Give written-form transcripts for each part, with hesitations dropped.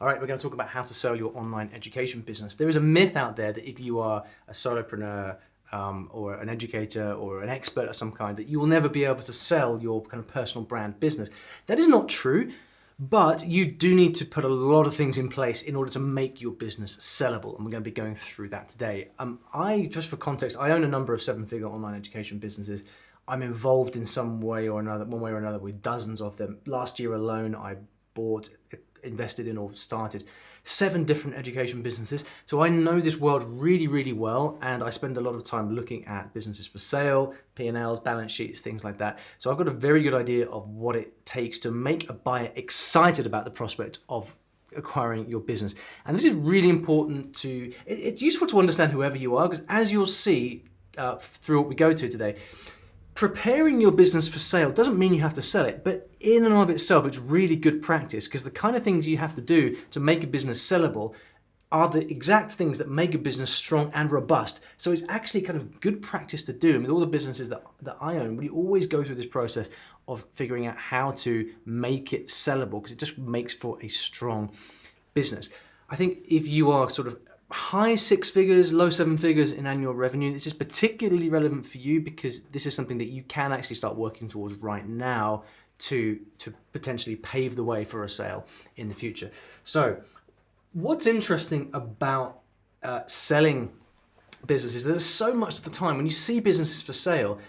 All right, we're going to talk about how to sell your online education business. There is a myth out there that if you are a solopreneur or an educator or an expert of some kind, that you will never be able to sell your kind of personal brand business. That is not true, but you do need to put a lot of things in place in order to make your business sellable, and we're going to be going through that today. Just for context, I own a number of seven-figure online education businesses. I'm involved in some way or another, one way or another, with dozens of them. Last year alone, I bought, invested in, or started 7 different education businesses. So I know this world really, really well, and I spend a lot of time looking at businesses for sale, P&Ls, balance sheets, things like that. So I've got a very good idea of what it takes to make a buyer excited about the prospect of acquiring your business. And this is really important it's useful to understand whoever you are, because as you'll see through what we go to today, preparing your business for sale doesn't mean you have to sell it, but in and of itself, it's really good practice, because the kind of things you have to do to make a business sellable are the exact things that make a business strong and robust. So it's actually kind of good practice to do. And with all the businesses that I own, we always go through this process of figuring out how to make it sellable, because it just makes for a strong business. I think if you are sort of high 6 figures, low 7 figures in annual revenue, this is particularly relevant for you, because this is something that you can actually start working towards right now to potentially pave the way for a sale in the future. So what's interesting about selling businesses, there's so much of the time when you see businesses for sale,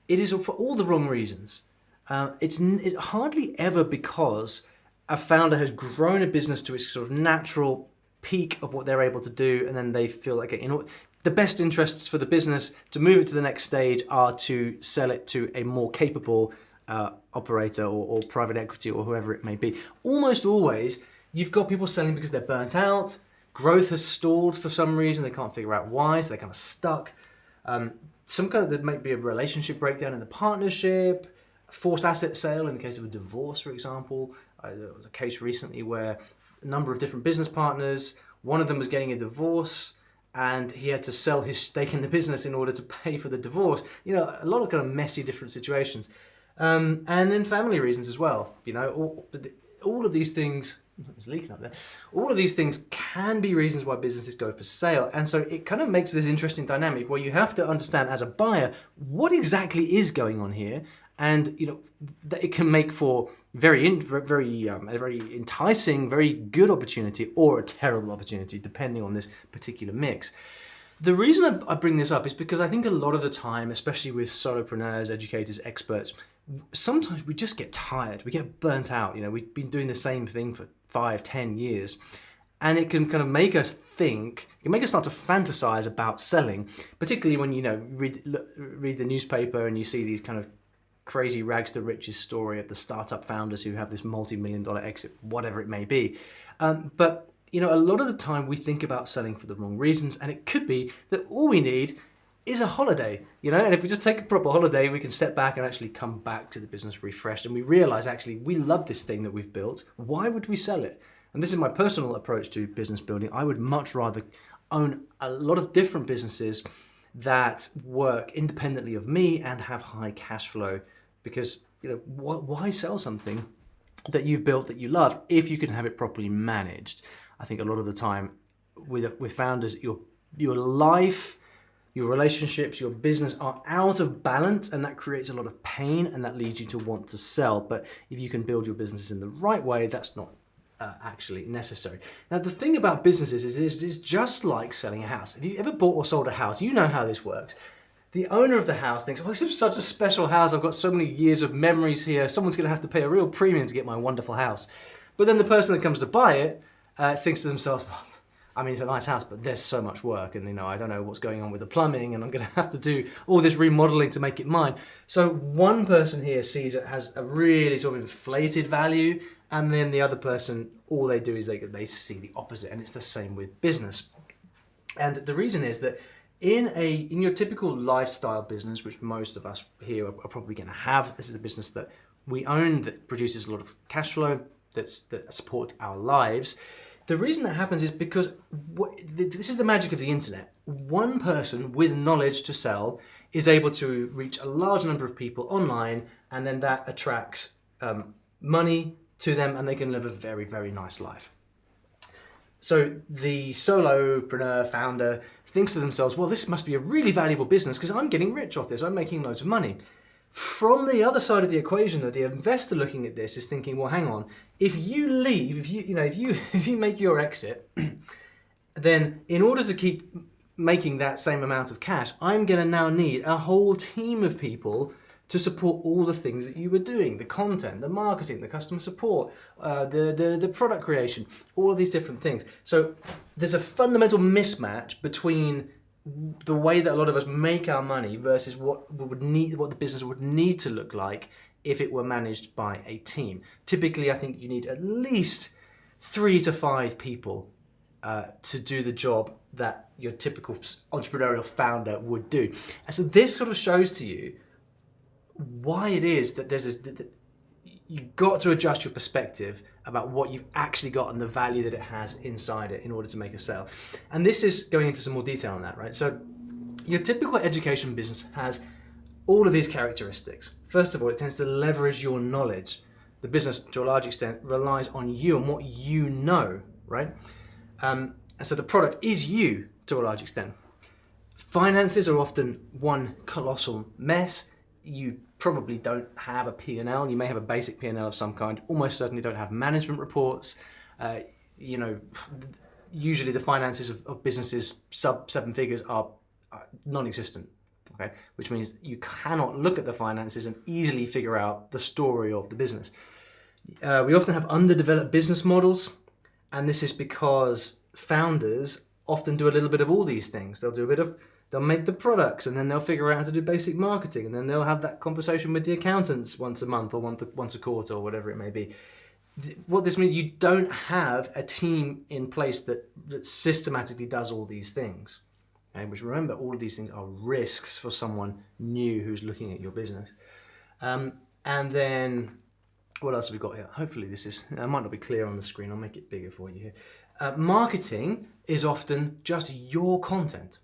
it is for all the wrong reasons. It's hardly ever because a founder has grown a business to its sort of natural peak of what they're able to do, and then they feel like, the best interests for the business to move it to the next stage are to sell it to a more capable operator or private equity or whoever it may be. Almost always, you've got people selling because they're burnt out, growth has stalled for some reason, they can't figure out why, so they're kind of stuck. There might be a relationship breakdown in the partnership, forced asset sale in the case of a divorce, for example. There was a case recently where a number of different business partners, one of them was getting a divorce, and he had to sell his stake in the business in order to pay for the divorce. A lot of kind of messy different situations. And then family reasons as well. All of these things, it's leaking up there. All of these things can be reasons why businesses go for sale. And so it kind of makes this interesting dynamic where you have to understand as a buyer what exactly is going on here. And that it can make for a very enticing, very good opportunity, or a terrible opportunity, depending on this particular mix. The reason I bring this up is because I think a lot of the time, especially with solopreneurs, educators, experts, sometimes we just get tired, we get burnt out. We've been doing the same thing for 5-10 years, and it can kind of make us think, it can make us start to fantasize about selling, particularly when read the newspaper and you see these kind of crazy rags to riches story of the startup founders who have this multi-million-dollar exit, whatever it may be. But a lot of the time we think about selling for the wrong reasons, and it could be that all we need is a holiday, and if we just take a proper holiday, we can step back and actually come back to the business refreshed, and we realize actually we love this thing that we've built. Why would we sell it? And this is my personal approach to business building. I would much rather own a lot of different businesses that work independently of me and have high cash flow, because why sell something that you've built that you love if you can have it properly managed? I think a lot of the time with founders, your life, your relationships, your business are out of balance, and that creates a lot of pain, and that leads you to want to sell. But if you can build your business in the right way, that's not actually necessary. Now, the thing about businesses is it's just like selling a house. If you ever bought or sold a house, you know how this works. The owner of the house thinks, this is such a special house. I've got so many years of memories here. Someone's going to have to pay a real premium to get my wonderful house. But then the person that comes to buy it thinks to themselves, it's a nice house, but there's so much work, and I don't know what's going on with the plumbing, and I'm going to have to do all this remodeling to make it mine. So one person here sees it has a really sort of inflated value, and then the other person, all they do is they see the opposite, and it's the same with business. And the reason is that in your typical lifestyle business, which most of us here are probably going to have, this is a business that we own that produces a lot of cash flow that supports our lives. The reason that happens is because this is the magic of the internet. One person with knowledge to sell is able to reach a large number of people online, and then that attracts money to them, and they can live a very, very nice life. So the solopreneur founder thinks to themselves, well, this must be a really valuable business because I'm getting rich off this. I'm making loads of money. From the other side of the equation, though, the investor looking at this is thinking, well, hang on, if you leave, if you make your exit, then in order to keep making that same amount of cash, I'm going to now need a whole team of people to support all the things that you were doing, the content, the marketing, the customer support, the product creation, all of these different things. So there's a fundamental mismatch between the way that a lot of us make our money versus what the business would need to look like if it were managed by a team. Typically, I think you need at least 3 to 5 people to do the job that your typical entrepreneurial founder would do. And so this sort of shows to you why it is that you've got to adjust your perspective about what you've actually got and the value that it has inside it in order to make a sale. And this is going into some more detail on that, right? So your typical education business has all of these characteristics. First of all, it tends to leverage your knowledge. The business, to a large extent, relies on you and what you know, right? And so the product is you to a large extent. Finances are often one colossal mess. You probably don't have a P&L. You may have a basic P&L of some kind. Almost certainly don't have management reports. Usually the finances of businesses sub 7 figures are non-existent. Okay, which means you cannot look at the finances and easily figure out the story of the business. We often have underdeveloped business models, and this is because founders often do a little bit of all these things. They'll make the products, and then they'll figure out how to do basic marketing, and then they'll have that conversation with the accountants once a month or once a quarter or whatever it may be. What this means, you don't have a team in place that systematically does all these things. Okay? Which, remember, all of these things are risks for someone new who's looking at your business. And then, what else have we got here? Hopefully it might not be clear on the screen. I'll make it bigger for you here. Marketing is often just your content.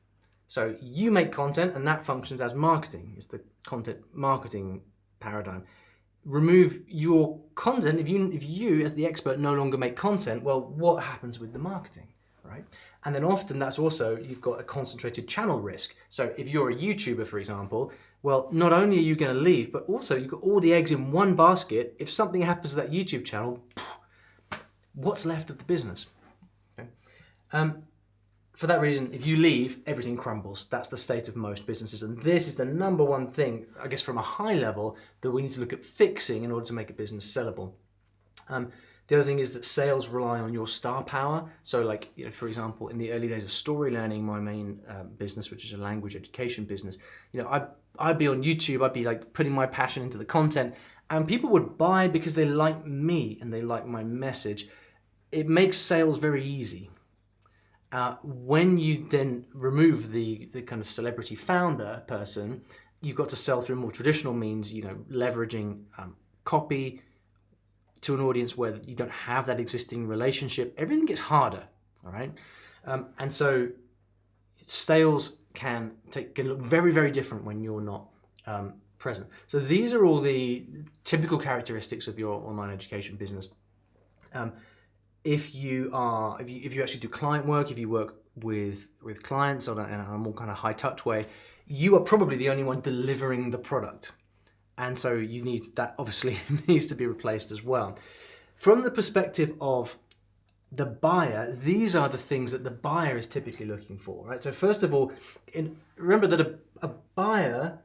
So you make content and that functions as marketing. It's the content marketing paradigm. Remove your content, if you as the expert no longer make content, well, what happens with the marketing, right? And then often that's also, you've got a concentrated channel risk. So if you're a YouTuber, for example, well, not only are you going to leave, but also you've got all the eggs in one basket. If something happens to that YouTube channel, what's left of the business? Okay. For that reason, if you leave, everything crumbles. That's the state of most businesses. And this is the number one thing, I guess from a high level, that we need to look at fixing in order to make a business sellable. The other thing is that sales rely on your star power. So like, for example, in the early days of Story Learning, my main business, which is a language education business, I'd be on YouTube, I'd be like putting my passion into the content, and people would buy because they like me and they like my message. It makes sales very easy. When you then remove the kind of celebrity founder person, you've got to sell through more traditional means, leveraging copy to an audience where you don't have that existing relationship. Everything gets harder, all right? And so sales can look very, very different when you're not present. So these are all the typical characteristics of your online education business. If you actually do client work, if you work with clients in a more kind of high touch way, you are probably the only one delivering the product. And so you need that, obviously needs to be replaced as well. From the perspective of the buyer, these are the things that the buyer is typically looking for, right? So first of all, remember that a buyer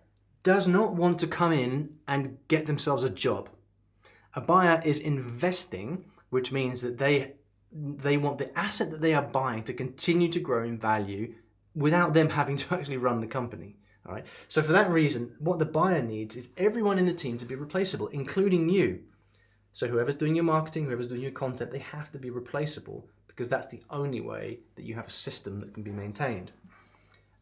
does not want to come in and get themselves a job. A buyer is investing, which means that they want the asset that they are buying to continue to grow in value without them having to actually run the company. All right. So for that reason, what the buyer needs is everyone in the team to be replaceable, including you. So whoever's doing your marketing, whoever's doing your content, they have to be replaceable because that's the only way that you have a system that can be maintained.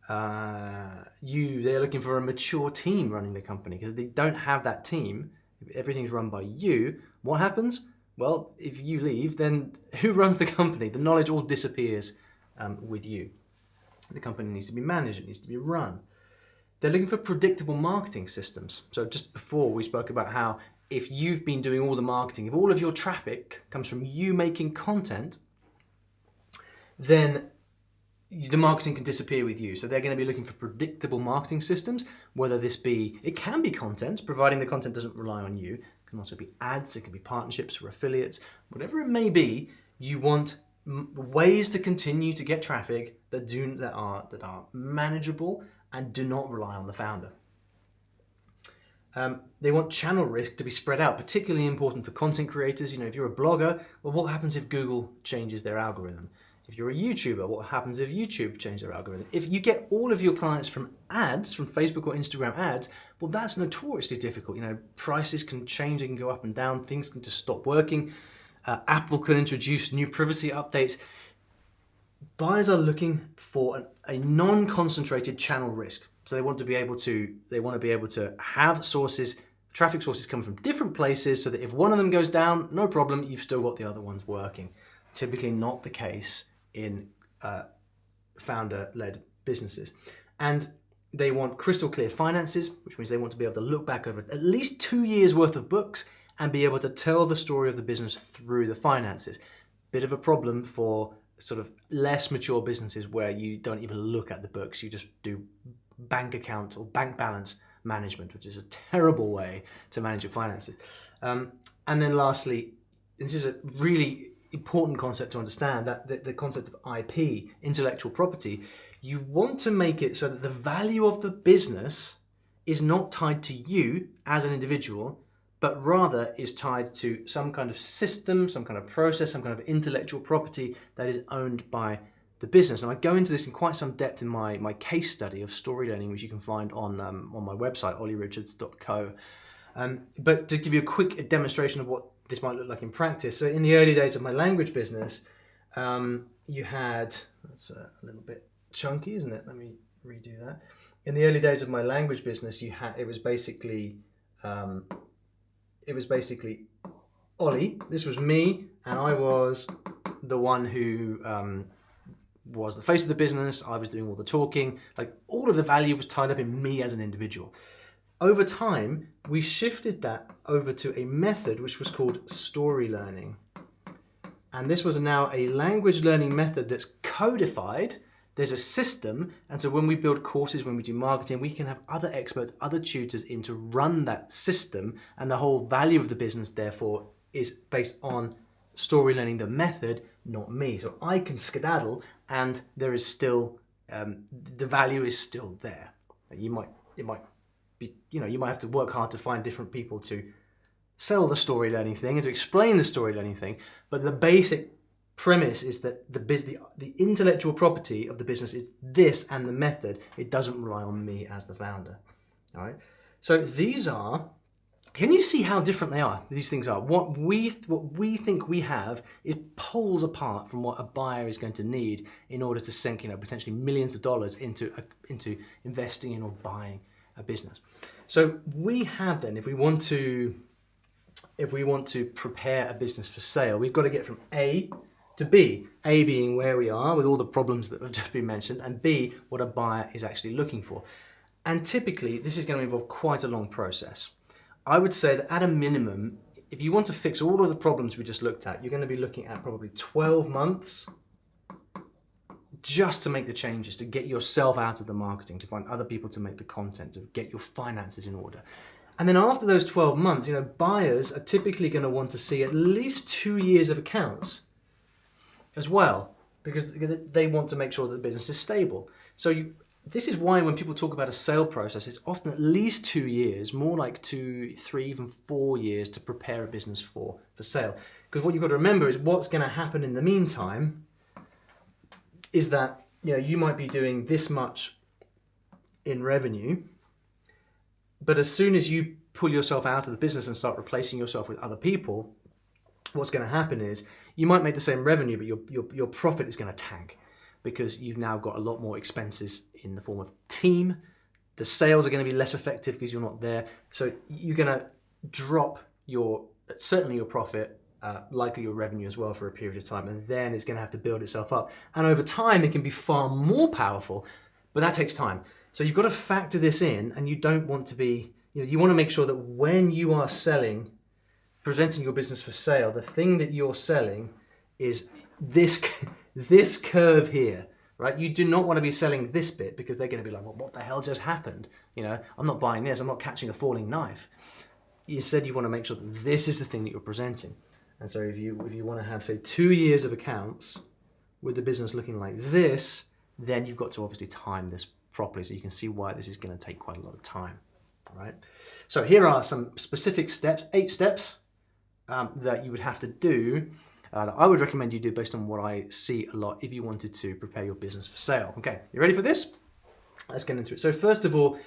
They're looking for a mature team running the company because if they don't have that team, if everything's run by you, what happens? Well, if you leave, then who runs the company? The knowledge all disappears with you. The company needs to be managed, it needs to be run. They're looking for predictable marketing systems. So just before we spoke about how if you've been doing all the marketing, if all of your traffic comes from you making content, then the marketing can disappear with you. So they're going to be looking for predictable marketing systems, whether this be, it can be content, providing the content doesn't rely on you. It can also be ads, it can be partnerships or affiliates, whatever it may be. You want ways to continue to get traffic that are manageable and do not rely on the founder. They want channel risk to be spread out, particularly important for content creators. If you're a blogger, well, what happens if Google changes their algorithm? If you're a YouTuber, what happens if YouTube changes their algorithm? If you get all of your clients from ads, from Facebook or Instagram ads, well, that's notoriously difficult. Prices can change, they can go up and down, things can just stop working. Apple can introduce new privacy updates. Buyers are looking for a non-concentrated channel risk. So they want to be able to have traffic sources come from different places, so that if one of them goes down, no problem, you've still got the other ones working. Typically not the case in founder-led businesses. And they want crystal clear finances, which means they want to be able to look back over at least 2 years worth of books and be able to tell the story of the business through the finances. Bit of a problem for sort of less mature businesses where you don't even look at the books, you just do bank account or bank balance management, which is a terrible way to manage your finances. And then lastly, this is a really important concept to understand, that the concept of IP, intellectual property. You want to make it so that the value of the business is not tied to you as an individual, but rather is tied to some kind of system, some kind of process, some kind of intellectual property that is owned by the business. And I go into this in quite some depth in my case study of story learning, which you can find on my website, ollyrichards.co. But to give you a quick demonstration of what this might look like in practice. So in the early days of my language business, you had, that's a little bit chunky, isn't it? Let me redo that. In the early days of my language business, it was basically Ollie. This was me, and I was the one who was the face of the business. I was doing all the talking. Like, all of the value was tied up in me as an individual. Over time, we shifted that over to a method which was called story learning. And this was now a language learning method that's codified. There's a system, and so when we build courses, when we do marketing, we can have other experts, other tutors in to run that system, and the whole value of the business, therefore, is based on story learning, the method, not me. So I can skedaddle, and there is still, the value is still there. It might be, you might have to work hard to find different people to sell the story learning thing and to explain the story learning thing, but the basic premise is that the intellectual property of the business is this and the method. It doesn't rely on me as the founder. All right. So these are. Can you see how different they are? These things are. What we think we have is poles apart from what a buyer is going to need in order to sink, potentially millions of dollars into investing in or buying a business. So we have then, if we want to prepare a business for sale, we've got to get from A to B. A being where we are with all the problems that have just been mentioned, and B, what a buyer is actually looking for. And typically, this is going to involve quite a long process. I would say that at a minimum, if you want to fix all of the problems we just looked at, you're going to be looking at probably 12 months just to make the changes, to get yourself out of the marketing, to find other people to make the content, to get your finances in order. And then after those 12 months, buyers are typically going to want to see at least 2 years of accounts as well, because they want to make sure that the business is stable. So this is why when people talk about a sale process, it's often at least 2 years, more like 2, 3, even 4 years to prepare a business for sale. Because what you've got to remember is what's going to happen in the meantime is that you might be doing this much in revenue, but as soon as you pull yourself out of the business and start replacing yourself with other people, what's going to happen is you might make the same revenue, but your profit is going to tank because you've now got a lot more expenses in the form of team. The sales are going to be less effective because you're not there. So you're going to drop certainly your profit, likely your revenue as well for a period of time, and then it's going to have to build itself up. And over time, it can be far more powerful, but that takes time. So you've got to factor this in, and you don't want to be, you want to make sure that when you are presenting your business for sale, the thing that you're selling is this this curve here, right? You do not want to be selling this bit because they're going to be like, well, what the hell just happened? You know, I'm not buying this. I'm not catching a falling knife. Instead, you want to make sure that this is the thing that you're presenting. And so if you want to have, say, 2 years of accounts with the business looking like this, then you've got to obviously time this properly so you can see why this is going to take quite a lot of time. All right. So here are some specific steps, 8 steps that you would have to do. That I would recommend you do based on what I see a lot if you wanted to prepare your business for sale. Okay, you ready for this? Let's get into it. So first of all,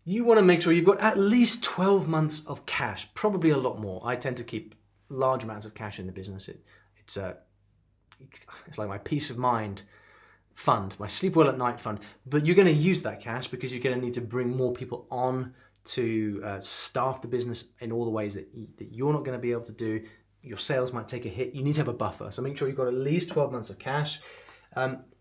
you want to make sure you've got at least 12 months of cash, probably a lot more. I tend to keep large amounts of cash in the business. It's like my peace of mind fund, my sleep well at night fund. But you're going to use that cash because you're going to need to bring more people on to staff the business in all the ways that you're not going to be able to do. Your sales might take a hit. You need to have a buffer. So make sure you've got at least 12 months of cash.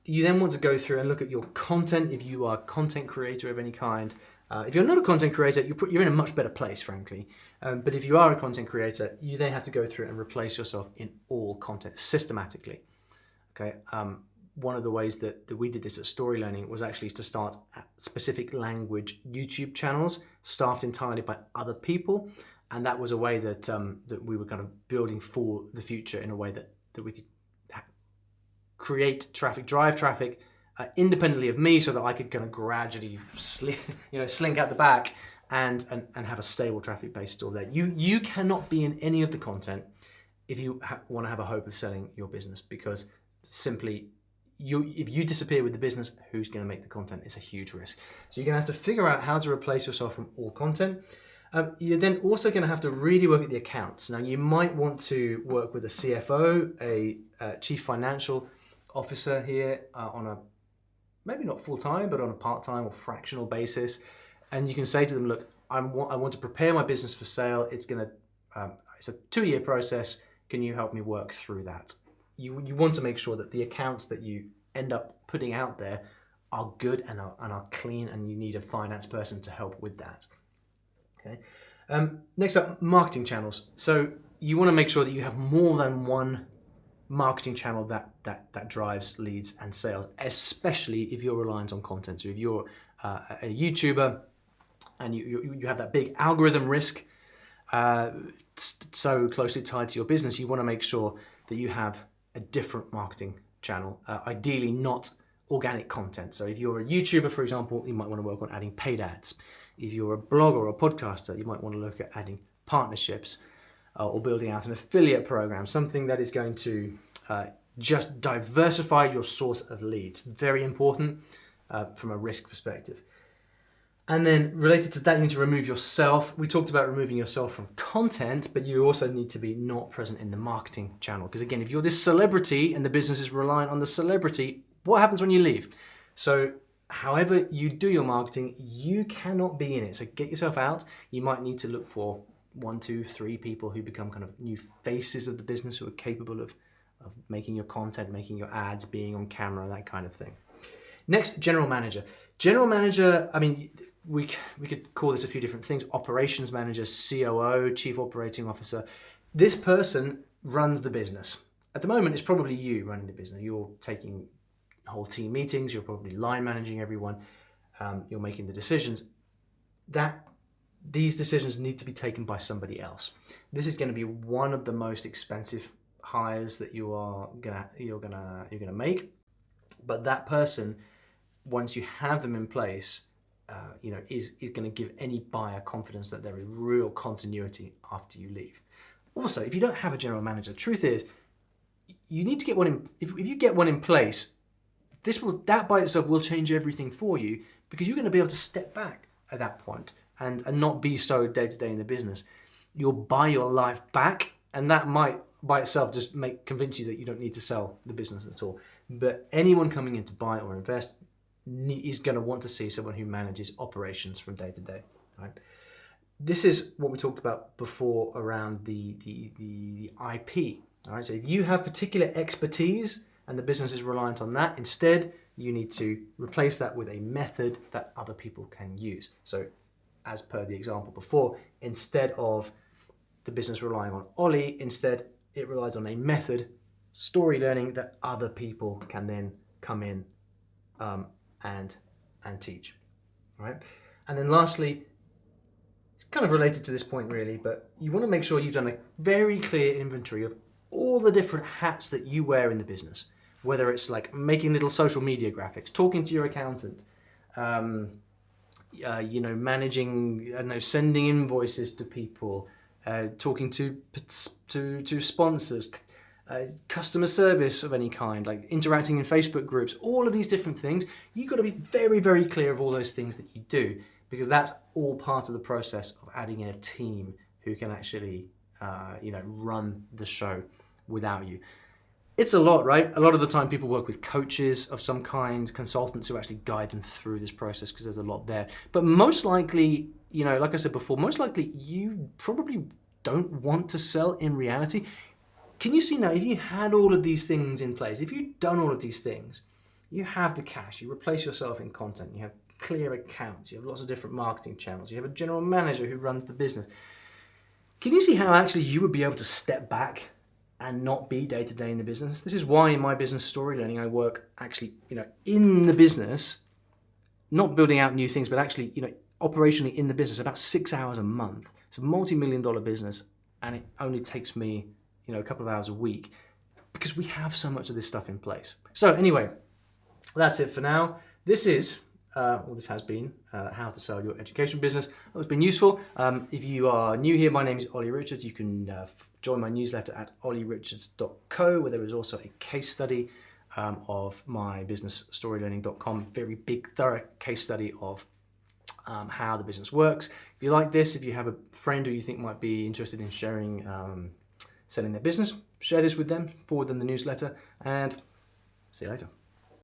You then want to go through and look at your content. If you are a content creator of any kind, if you're not a content creator, you're in a much better place, frankly. But if you are a content creator, you then have to go through and replace yourself in all content systematically. Okay. One of the ways that we did this at Story Learning was actually to start specific language YouTube channels staffed entirely by other people. And that was a way that that we were kind of building for the future in a way that we could create traffic, drive traffic independently of me, so that I could kind of gradually slink out the back and have a stable traffic base still there. You cannot be in any of the content if you want to have a hope of selling your business, because simply if you disappear with the business, who's going to make the content? It's a huge risk. So you're going to have to figure out how to replace yourself from all content. You're then also going to have to really work at the accounts. Now, you might want to work with a CFO, a chief financial officer here on a, maybe not full-time, but on a part-time or fractional basis. And you can say to them, look, I want to prepare my business for sale. It's a 2-year process. Can you help me work through that? You want to make sure that the accounts that you end up putting out there are good and are clean, and you need a finance person to help with that. Okay. Next up, marketing channels. So you want to make sure that you have more than one marketing channel that drives leads and sales, especially if you're reliant on content. So if you're a YouTuber and you have that big algorithm risk so closely tied to your business, you want to make sure that you have a different marketing channel, ideally not organic content. So if you're a YouTuber, for example, you might want to work on adding paid ads. If you're a blogger or a podcaster, you might want to look at adding partnerships or building out an affiliate program, something that is going to just diversify your source of leads. Very important from a risk perspective. And then related to that, you need to remove yourself. We talked about removing yourself from content, but you also need to be not present in the marketing channel. Because again, if you're this celebrity and the business is reliant on the celebrity, what happens when you leave? So however you do your marketing, you cannot be in it. So get yourself out. You might need to look for 1, 2, 3 people who become kind of new faces of the business, who are capable of making your content, making your ads, being on camera, that kind of thing. Next, general manager. General manager, I mean, we could call this a few different things. Operations manager, COO, chief operating officer. This person runs the business. At the moment, it's probably you running the business. You're taking whole team meetings, you're probably line managing everyone, you're making the decisions. These decisions need to be taken by somebody else. This is going to be one of the most expensive hires that you're gonna make. But that person, once you have them in place, is going to give any buyer confidence that there is real continuity after you leave. Also, if you don't have a general manager, the truth is, you need to get one in. If you get one in place, that by itself will change everything for you, because you're going to be able to step back at that point and not be so day-to-day in the business. You'll buy your life back, and that might by itself just convince you that you don't need to sell the business at all. But anyone coming in to buy or invest is going to want to see someone who manages operations from day to day. Right? This is what we talked about before around the IP. All right. So if you have particular expertise and the business is reliant on that, instead you need to replace that with a method that other people can use. So as per the example before, instead of the business relying on Ollie, instead it relies on a method story learning that other people can then come in and teach, right? And then lastly, it's kind of related to this point really, but you want to make sure you've done a very clear inventory of all the different hats that you wear in the business, whether it's like making little social media graphics, talking to your accountant, managing, I don't know, sending invoices to people, talking to sponsors, customer service of any kind, like interacting in Facebook groups, all of these different things. You've got to be very, very clear of all those things that you do, because that's all part of the process of adding in a team who can actually, run the show without you. It's a lot, right? A lot of the time people work with coaches of some kind, consultants who actually guide them through this process, because there's a lot there. But most likely, like I said before, most likely you probably don't want to sell in reality. Can you see now, if you had all of these things in place, if you've done all of these things, you have the cash, you replace yourself in content, you have clear accounts, you have lots of different marketing channels, you have a general manager who runs the business. Can you see how actually you would be able to step back and not be day to day in the business? This is why in my business Story Learning, I work actually, in the business, not building out new things, but actually, operationally in the business about 6 hours a month. It's a multi-million-dollar business, and it only takes me, a couple of hours a week, because we have so much of this stuff in place. So anyway, that's it for now. This is, this has been how to sell your education business. I hope it's been useful. If you are new here, my name is Ollie Richards. You can join my newsletter at ollierichards.co, where there is also a case study of my business, storylearning.com. Very big, thorough case study of how the business works. If you like this, if you have a friend who you think might be interested in sharing, selling their business, share this with them, forward them the newsletter, and see you later.